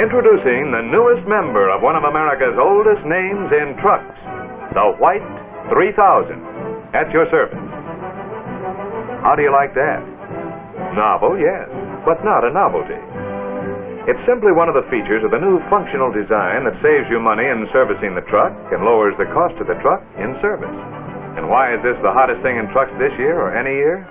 Introducing the newest member of one of America's oldest names in trucks, the White 3000, at your service. How do you like that? Novel, yes, but not a novelty. It's simply one of the features of the new functional design that saves you money in servicing the truck and lowers the cost of the truck in service. And why is this the hottest thing in trucks this year or any year?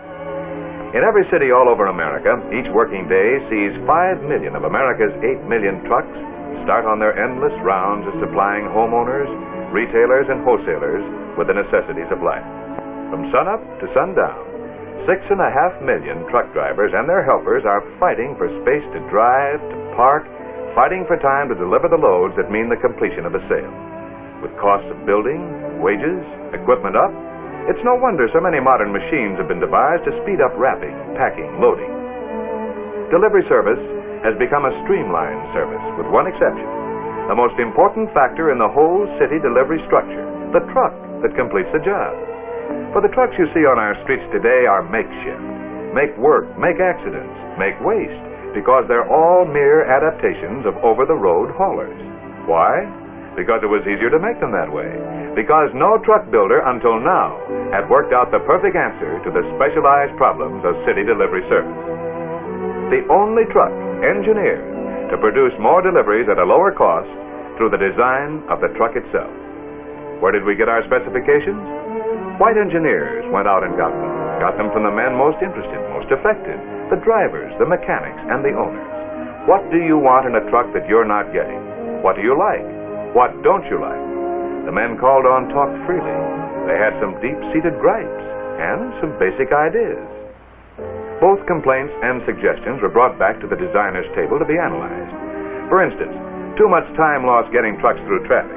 In every city all over America, each working day sees 5 million of America's 8 million trucks start on their endless rounds of supplying homeowners, retailers, and wholesalers with the necessities of life. From sunup to sundown, 6.5 million truck drivers and their helpers are fighting for space to drive, to park, fighting for time to deliver the loads that mean the completion of a sale. With costs of building, wages, equipment up, it's no wonder so many modern machines have been devised to speed up wrapping, packing, loading. Delivery service has become a streamlined service, with one exception. The most important factor in the whole city delivery structure, the truck that completes the job. For the trucks you see on our streets today are makeshift, make work, make accidents, make waste, because they're all mere adaptations of over-the-road haulers. Why? Because it was easier to make them that way. Because no truck builder until now had worked out the perfect answer to the specialized problems of city delivery service. The only truck engineered to produce more deliveries at a lower cost through the design of the truck itself. Where did we get our specifications? White engineers went out and got them. Got them from the men most interested, most affected, the drivers, the mechanics, and the owners. What do you want in a truck that you're not getting? What do you like? What don't you like? The men called on talked freely. They had some deep-seated gripes and some basic ideas. Both complaints and suggestions were brought back to the designer's table to be analyzed. For instance, too much time lost getting trucks through traffic.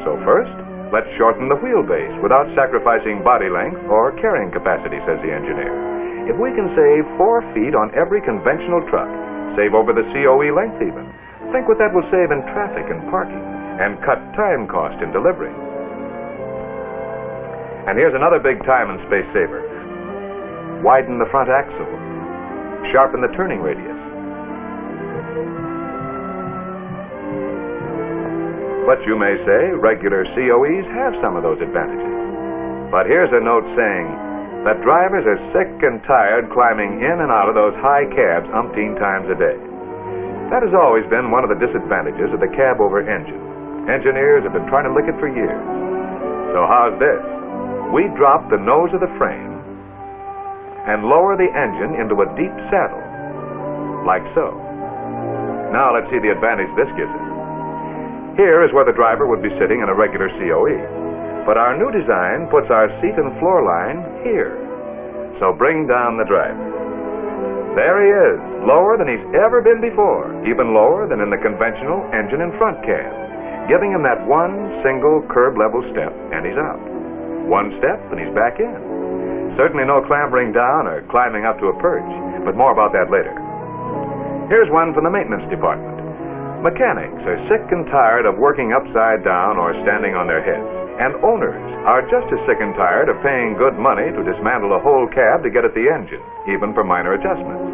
So first, let's shorten the wheelbase without sacrificing body length or carrying capacity, says the engineer. If we can save 4 feet on every conventional truck, save over the COE length even, think what that will save in traffic and parking, and cut time cost in delivery. And here's another big time and space saver. Widen the front axle. Sharpen the turning radius. But you may say regular COEs have some of those advantages. But here's a note saying that drivers are sick and tired climbing in and out of those high cabs umpteen times a day. That has always been one of the disadvantages of the cab-over engine. Engineers have been trying to lick it for years. So how's this? We drop the nose of the frame and lower the engine into a deep saddle, like so. Now let's see the advantage this gives us. Here is where the driver would be sitting in a regular COE. But our new design puts our seat and floor line here. So bring down the driver. There he is, lower than he's ever been before, even lower than in the conventional engine and front cab, giving him that one single curb-level step, and he's out. One step, and he's back in. Certainly no clambering down or climbing up to a perch, but more about that later. Here's one from the maintenance department. Mechanics are sick and tired of working upside down or standing on their heads, and owners are just as sick and tired of paying good money to dismantle a whole cab to get at the engine, even for minor adjustments.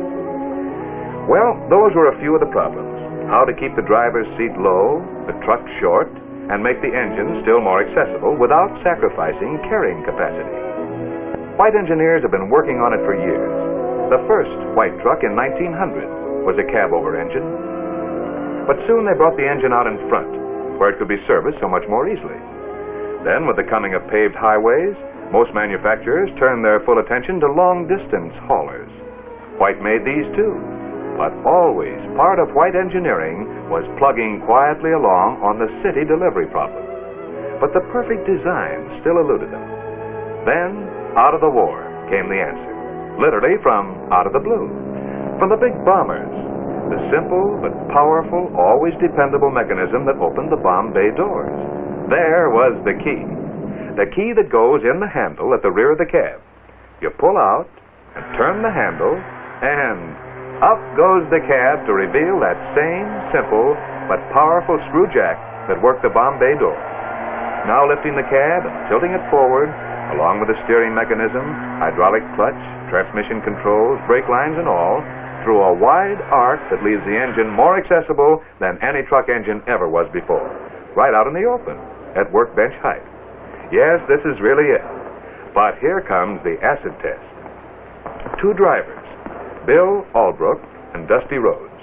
Well, those were a few of the problems. How to keep the driver's seat low, the truck short, and make the engine still more accessible without sacrificing carrying capacity. White engineers have been working on it for years. The first white truck in 1900 was a cab-over engine. But soon they brought the engine out in front, where it could be serviced so much more easily. Then, with the coming of paved highways, most manufacturers turned their full attention to long-distance haulers. White made these too. But always part of White engineering was plugging quietly along on the city delivery problem. But the perfect design still eluded them. Then, out of the war, came the answer. Literally from out of the blue. From the big bombers. The simple but powerful, always dependable mechanism that opened the bomb bay doors. There was the key. The key that goes in the handle at the rear of the cab. You pull out and turn the handle, and up goes the cab to reveal that same simple but powerful screw jack that worked the bomb bay door. Now lifting the cab and tilting it forward, along with the steering mechanism, hydraulic clutch, transmission controls, brake lines and all, through a wide arc that leaves the engine more accessible than any truck engine ever was before. Right out in the open, at workbench height. Yes, this is really it. But here comes the acid test. Two drivers, Bill Albrook and Dusty Rhodes.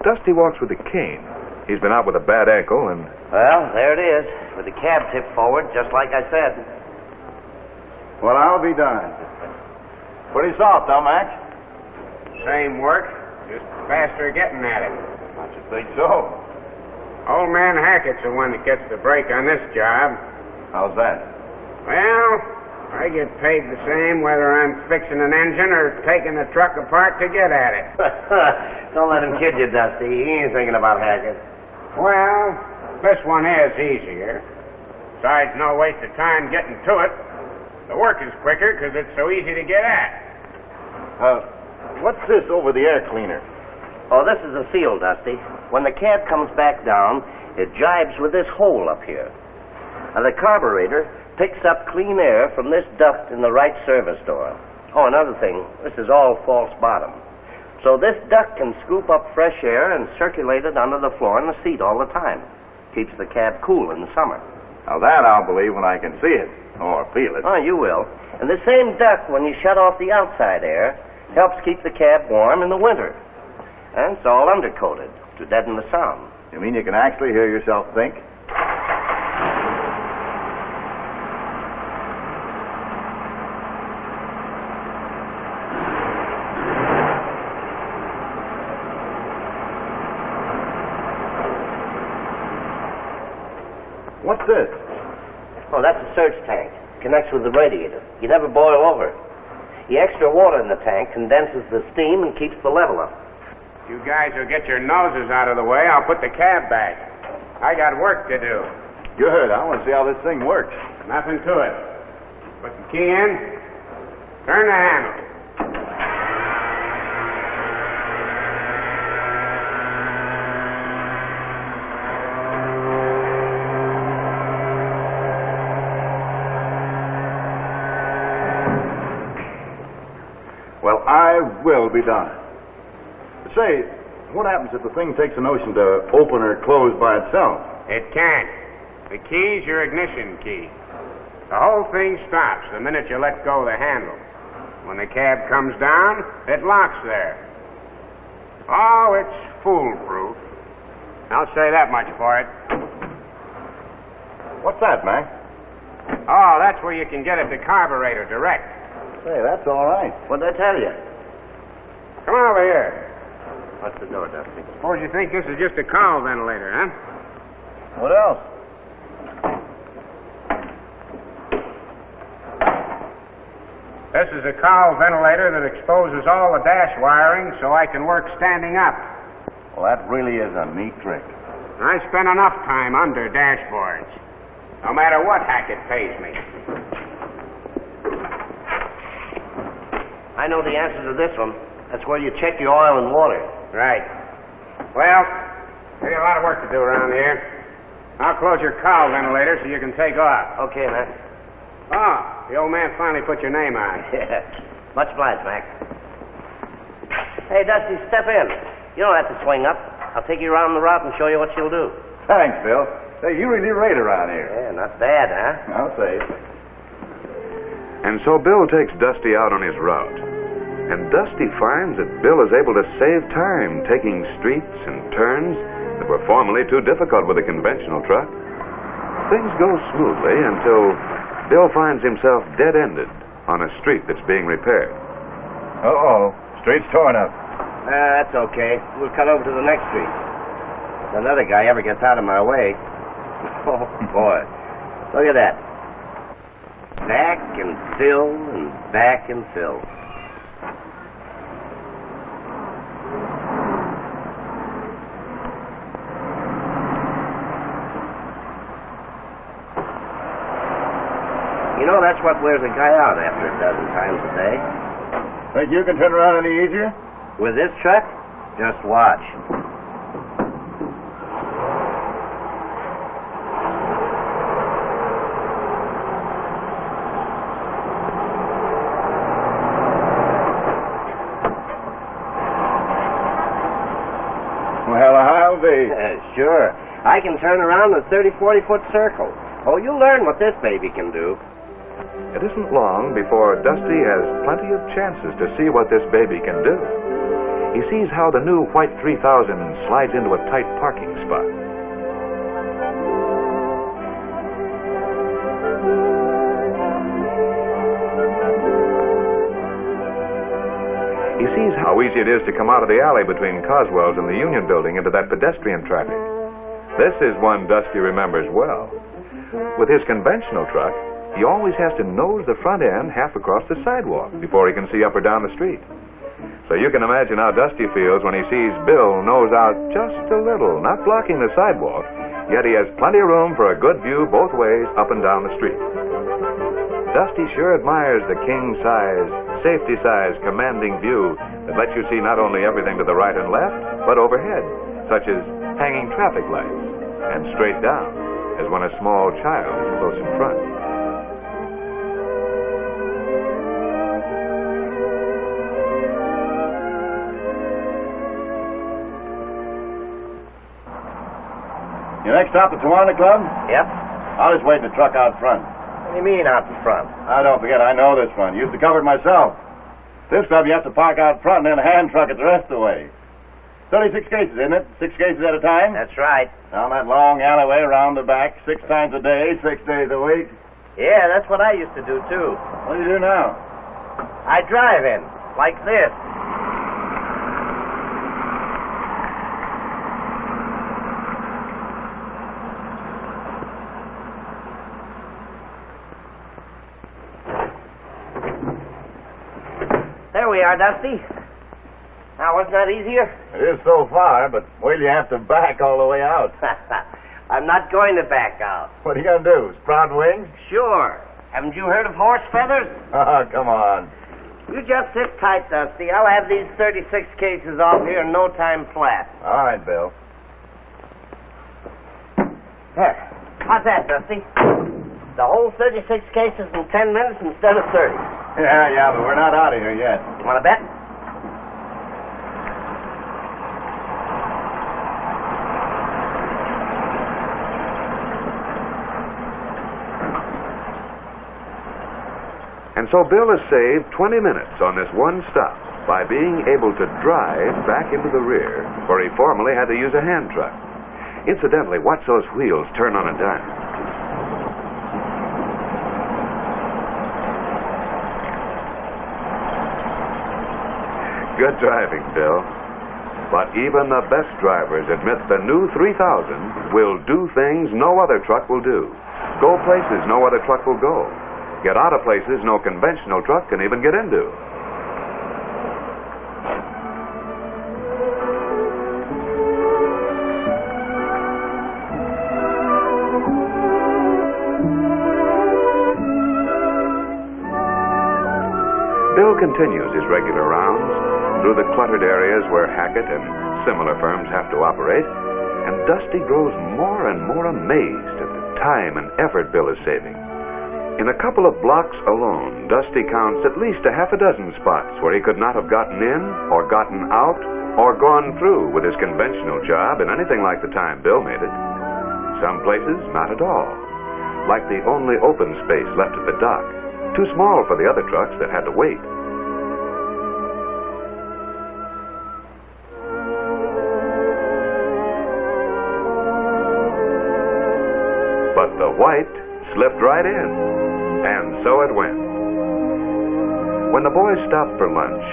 Dusty walks with a cane. He's been out with a bad ankle and... Well, there it is, with the cab tipped forward, just like I said. Well, I'll be darned. Pretty soft, huh, Mac? Same work, just faster getting at it. I should think so. Old man Hackett's the one that gets the break on this job. How's that? Well, I get paid the same whether I'm fixing an engine or taking the truck apart to get at it. Don't let him kid you, Dusty. He ain't thinking about Hackett. Well, this one is easier. Besides, no waste of time getting to it. The work is quicker because it's so easy to get at. What's this over the air cleaner? Oh, this is a seal, Dusty. When the cab comes back down, it jibes with this hole up here. Now, the carburetor picks up clean air from this duct in the right service door. Oh, another thing, this is all false bottom. So this duct can scoop up fresh air and circulate it under the floor and the seat all the time. Keeps the cab cool in the summer. Now, that I'll believe when I can see it, or feel it. Oh, you will. And the same duct, when you shut off the outside air, helps keep the cab warm in the winter. And it's all undercoated to deaden the sound. You mean you can actually hear yourself think? What's this? Oh, that's a surge tank. Connects with the radiator. You never boil over. The extra water in the tank condenses the steam and keeps the level up. You guys will get your noses out of the way. I'll put the cab back. I got work to do. Good. I want to see how this thing works. Nothing to it. Put the key in. Turn the handle. Well, I will be darned. Say, what happens if the thing takes a notion to open or close by itself? It can't. The key's your ignition key. The whole thing stops the minute you let go of the handle. When the cab comes down, it locks there. Oh, it's foolproof. I'll say that much for it. What's that, Mac? Oh, that's where you can get at the carburetor direct. Say, that's all right. What'd I tell you? Come on over here. What's the door, Dusty? Suppose you think this is just a cowl ventilator, huh? What else? This is a cowl ventilator that exposes all the dash wiring so I can work standing up. Well, that really is a neat trick. I spend enough time under dashboards, no matter what Hackett pays me. I know the answer to this one. That's where you check your oil and water. Right. Well, we got a lot of work to do around here. I'll close your cowl ventilator so you can take off. Okay, Mac. Oh, the old man finally put your name on. Yeah. Much obliged, Mac. Hey, Dusty, step in. You don't have to swing up. I'll take you around the route and show you what you'll do. Thanks, Bill. Say, you really rate around here. Yeah, not bad, huh? I'll say. And so Bill takes Dusty out on his route. And Dusty finds that Bill is able to save time taking streets and turns that were formerly too difficult with a conventional truck. Things go smoothly until Bill finds himself dead-ended on a street that's being repaired. Uh-oh. Street's torn up. That's okay. We'll cut over to the next street. If another guy ever gets out of my way. Oh, boy. Look at that. Back and fill and back and fill. You know, that's what wears a guy out after a dozen times a day. Think you can turn around any easier? With this truck, just watch. Well, I'll be. Sure. I can turn around a 30, 40-foot circle. Oh, you'll learn what this baby can do. It isn't long before Dusty has plenty of chances to see what this baby can do. He sees how the new white 3000 slides into a tight parking spot. He sees how easy it is to come out of the alley between Coswell's and the Union Building into that pedestrian traffic. This is one Dusty remembers well. With his conventional truck, he always has to nose the front end half across the sidewalk before he can see up or down the street. So you can imagine how Dusty feels when he sees Bill nose out just a little, not blocking the sidewalk, yet he has plenty of room for a good view both ways up and down the street. Dusty sure admires the king-size, safety-size, commanding view that lets you see not only everything to the right and left, but overhead, such as hanging traffic lights, and straight down, as when a small child is close in front. Your next stop, the Tawana Club? Yep. I'll just wait in the truck out front. What do you mean out in front? Don't forget, I know this one. Used to cover it myself. This club, you have to park out front and then a hand truck it the rest of the way. 36 cases, isn't it? 6 cases at a time? That's right. Down that long alleyway, around the back, 6 times a day, 6 days a week. Yeah, that's what I used to do, too. What do you do now? I drive in, like this. There we are, Dusty. Now, wasn't that easier? It is so far, but wait till you have to back all the way out. I'm not going to back out. What are you going to do, sprout wings? Sure. Haven't you heard of horse feathers? Oh, come on. You just sit tight, Dusty. I'll have these 36 cases off here in no time flat. All right, Bill. There. How's that, Dusty? The whole 36 cases in 10 minutes instead of 30. Yeah, but we're not out of here yet. You want to bet? And so Bill has saved 20 minutes on this one stop by being able to drive back into the rear where he formerly had to use a hand truck. Incidentally, watch those wheels turn on a dime. Good driving, Bill. But even the best drivers admit the new 3000 will do things no other truck will do. Go places no other truck will go. Get out of places no conventional truck can even get into. Bill continues his regular rounds through the cluttered areas where Hackett and similar firms have to operate, and Dusty grows more and more amazed at the time and effort Bill is saving. In a couple of blocks alone, Dusty counts at least a half a dozen spots where he could not have gotten in, or gotten out, or gone through with his conventional job in anything like the time Bill made it. Some places, not at all. Like the only open space left at the dock, too small for the other trucks that had to wait. But the white slipped right in, and so it went. When the boys stopped for lunch,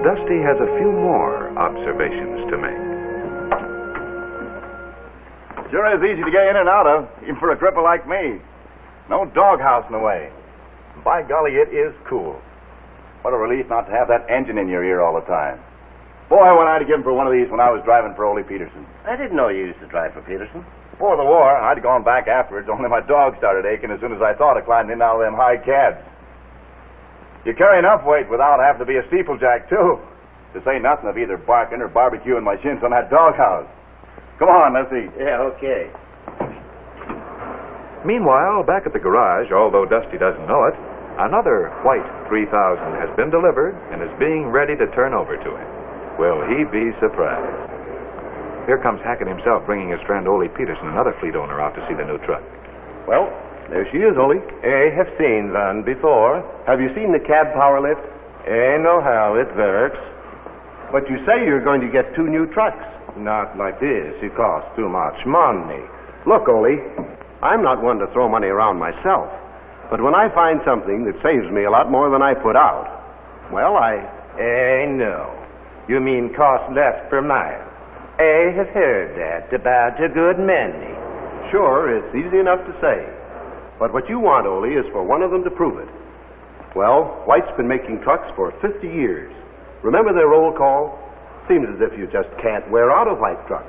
Dusty has a few more observations to make. Sure is easy to get in and out of, even for a cripple like me. No doghouse in the way. By golly, it is cool. What a relief not to have that engine in your ear all the time. Boy, what I'd give him for one of these when I was driving for Ole Peterson. I didn't know you used to drive for Peterson. Before the war, I'd gone back afterwards, only my dog started aching as soon as I thought of climbing in out of them high cabs. You carry enough weight without having to be a steeplejack, too. To say nothing of either barking or barbecuing my shins on that doghouse. Come on, let's eat. Yeah, okay. Meanwhile, back at the garage, although Dusty doesn't know it, another white 3000 has been delivered and is being ready to turn over to him. Will he be surprised? Here comes Hackett himself, bringing his friend Ole Peterson, another fleet owner, out to see the new truck. Well, there she is, Ole. I have seen one before. Have you seen the cab power lift? I know how it works. But you say you're going to get 2 new trucks. Not like this. It costs too much money. Look, Ole, I'm not one to throw money around myself. But when I find something that saves me a lot more than I put out, well, I know. You mean cost less per mile. I have heard that about a good many. Sure, it's easy enough to say. But what you want, Ole, is for one of them to prove it. Well, White's been making trucks for 50 years. Remember their roll call? Seems as if you just can't wear out a White truck.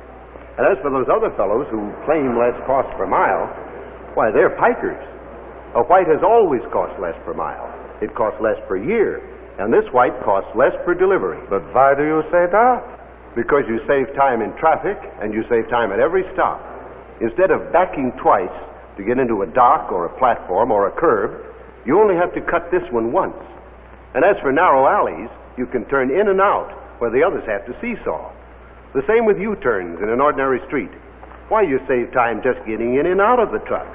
And as for those other fellows who claim less cost per mile, why, they're pikers. A White has always cost less per mile. It costs less per year. And this White costs less per delivery. But why do you say that? Because you save time in traffic and you save time at every stop. Instead of backing twice to get into a dock or a platform or a curb, you only have to cut this one once. And as for narrow alleys, you can turn in and out where the others have to seesaw. The same with U-turns in an ordinary street. Why, you save time just getting in and out of the truck.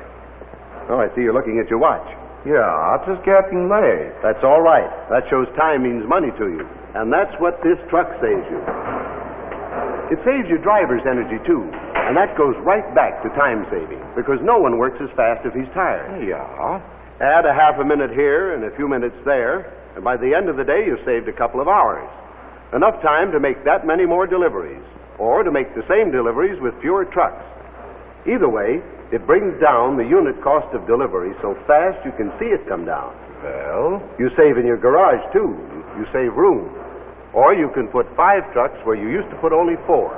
Oh, I see you're looking at your watch. Yeah, it's getting late. That's all right. That shows time means money to you. And that's what this truck saves you. It saves your driver's energy, too. And that goes right back to time saving, because no one works as fast if he's tired. Yeah. Add a half a minute here and a few minutes there, and by the end of the day, you've saved a couple of hours. Enough time to make that many more deliveries, or to make the same deliveries with fewer trucks. Either way, it brings down the unit cost of delivery so fast you can see it come down. Well? You save in your garage, too. You save room. Or you can put 5 trucks where you used to put only 4.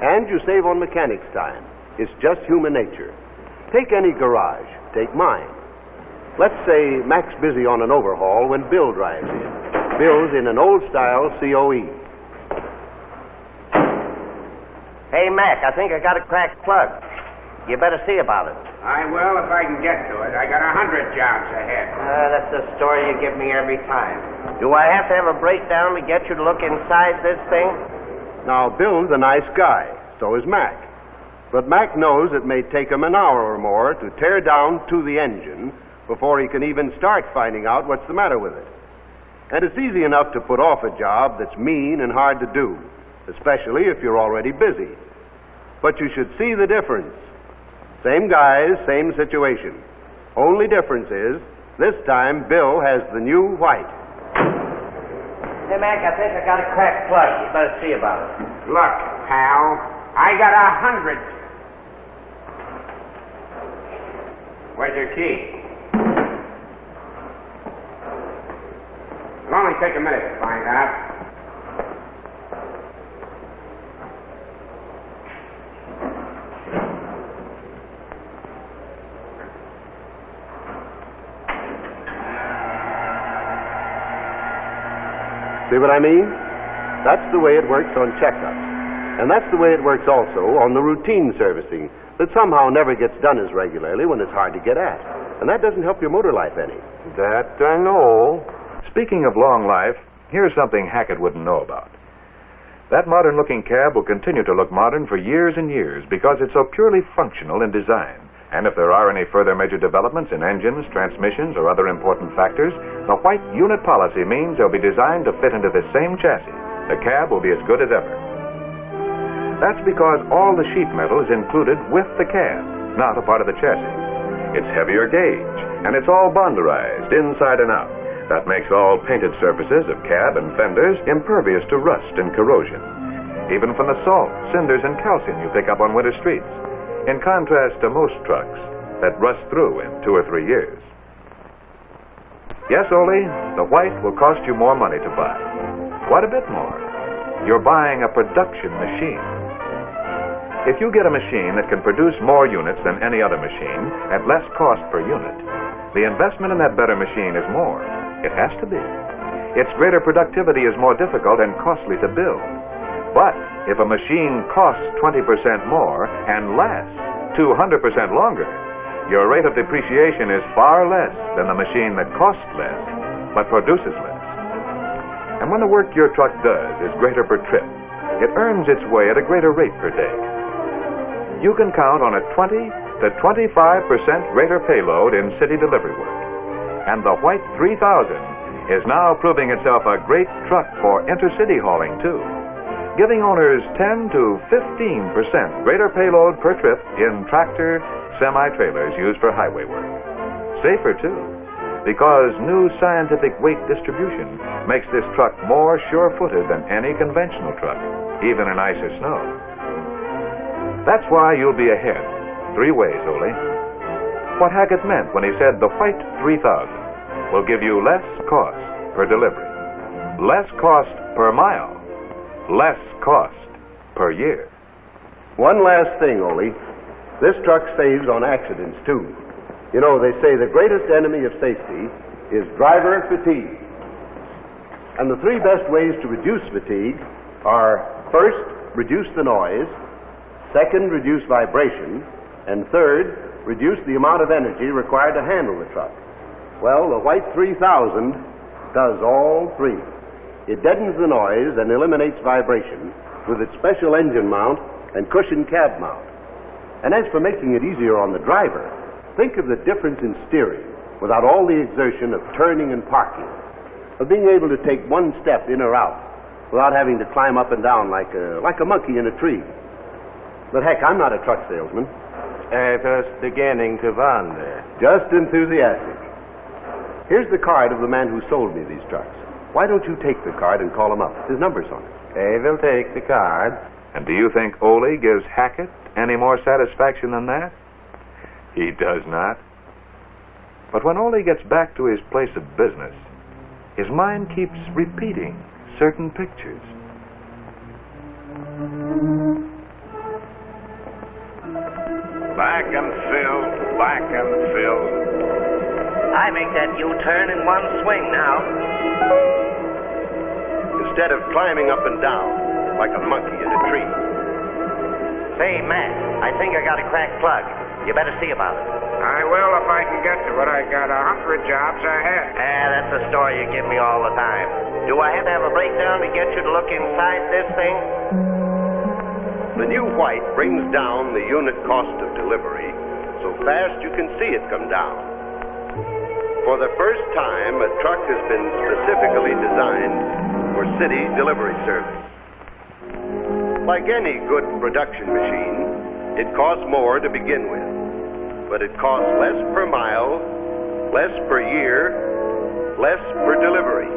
And you save on mechanics' time. It's just human nature. Take any garage. Take mine. Let's say Mac's busy on an overhaul when Bill drives in. Bill's in an old-style COE. Hey, Mac, I think I got a cracked plug. You better see about it. I will if I can get to it. I got 100 jobs ahead. That's the story you give me every time. Do I have to have a breakdown to get you to look inside this thing? Now, Bill's a nice guy. So is Mac. But Mac knows it may take him an hour or more to tear down to the engine before he can even start finding out what's the matter with it. And it's easy enough to put off a job that's mean and hard to do, especially if you're already busy. But you should see the difference. Same guys, same situation. Only difference is, this time Bill has the new White. Hey, Mac, I think I got a cracked plug. You better see about it. Look, pal, I got 100. Where's your key? It'll only take a minute to find out. See what I mean? That's the way it works on checkups. And that's the way it works also on the routine servicing that somehow never gets done as regularly when it's hard to get at. And that doesn't help your motor life any. That I know. Speaking of long life, here's something Hackett wouldn't know about. That modern-looking cab will continue to look modern for years and years because it's so purely functional in design. And if there are any further major developments in engines, transmissions, or other important factors, the White unit policy means they'll be designed to fit into the same chassis. The cab will be as good as ever. That's because all the sheet metal is included with the cab, not a part of the chassis. It's heavier gauge, and it's all bonderized inside and out. That makes all painted surfaces of cab and fenders impervious to rust and corrosion, even from the salt, cinders, and calcium you pick up on winter streets, in contrast to most trucks that rust through in 2 or 3 years. Yes, Ole, the White will cost you more money to buy. Quite a bit more. You're buying a production machine. If you get a machine that can produce more units than any other machine at less cost per unit, the investment in that better machine is more. It has to be. Its greater productivity is more difficult and costly to build. But if a machine costs 20% more and lasts 200% longer, your rate of depreciation is far less than the machine that costs less but produces less. And when the work your truck does is greater per trip, it earns its way at a greater rate per day. You can count on a 20 to 25% greater payload in city delivery work. And the White 3000 is now proving itself a great truck for intercity hauling, too, giving owners 10 to 15% greater payload per trip in tractor semi-trailers used for highway work. Safer, too, because new scientific weight distribution makes this truck more sure-footed than any conventional truck, even in ice or snow. That's why you'll be ahead. 3 ways, Ole. What Hackett meant when he said the White 3000 will give you less cost per delivery, less cost per mile, less cost per year. One last thing, Ole. This truck saves on accidents, too. You know, they say the greatest enemy of safety is driver fatigue. And the 3 best ways to reduce fatigue are, first, reduce the noise, second, reduce vibration, and third, reduce the amount of energy required to handle the truck. Well, the White 3000 does all 3. It deadens the noise and eliminates vibration with its special engine mount and cushioned cab mount. And as for making it easier on the driver, think of the difference in steering without all the exertion of turning and parking, of being able to take one step in or out without having to climb up and down like a monkey in a tree. But heck, I'm not a truck salesman. Just beginning to wonder. Just enthusiastic. Here's the card of the man who sold me these trucks. Why don't you take the card and call him up? His number's on it. We'll take the card. And do you think Ole gives Hackett any more satisfaction than that? He does not. But when Ole gets back to his place of business, his mind keeps repeating certain pictures. Back and fill, back and fill. I make that U-turn in one swing now. Instead of climbing up and down like a monkey in a tree. Say, Matt, I think I got a cracked plug. You better see about it. I will if I can get to it. I got 100 jobs ahead. That's the story you give me all the time. Do I have to have a breakdown to get you to look inside this thing? The new White brings down the unit cost of delivery so fast you can see it come down. For the first time, a truck has been specifically designed for city delivery service. Like any good production machine, it costs more to begin with, but it costs less per mile, less per year, less per delivery.